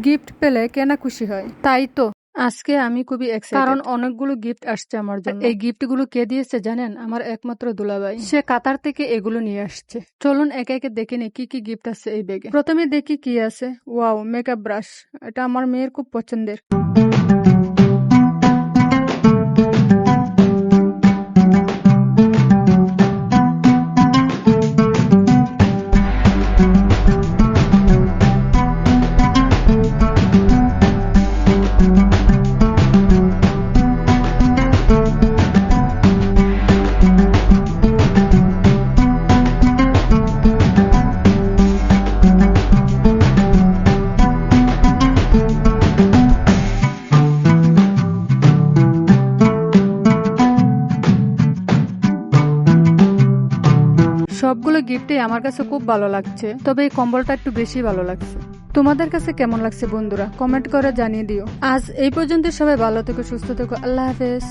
Gift পেলে কেনা খুশি হয়, তাই তো আজকে আমি খুবই এক্সাইটেড কারণ অনেকগুলো গিফট আসছে আমার জন্য। এই গিফটগুলো কে দিয়েছে জানেন? আমার একমাত্র দুলাভাই। সে কাতার থেকে এগুলো নিয়ে আসছে। চলুন একে একে দেখে নি কি কি গিফট আছে এই ব্যাগে। প্রথমে দেখি কি আছে। Wow, makeup brush. এটা আমার মেয়ের খুব পছন্দের। সবগুলো গিফটই আমার কাছে খুব ভালো লাগছে, তবে এই কম্বলটা একটু বেশি ভালো লাগছে। তোমাদের কাছে কেমন লাগছে বন্ধুরা? কমেন্ট করে জানিয়ে দিও। আজ এই পর্যন্ত, সবাই ভালো থেকো, সুস্থ থেকো, আল্লাহ হাফেজ।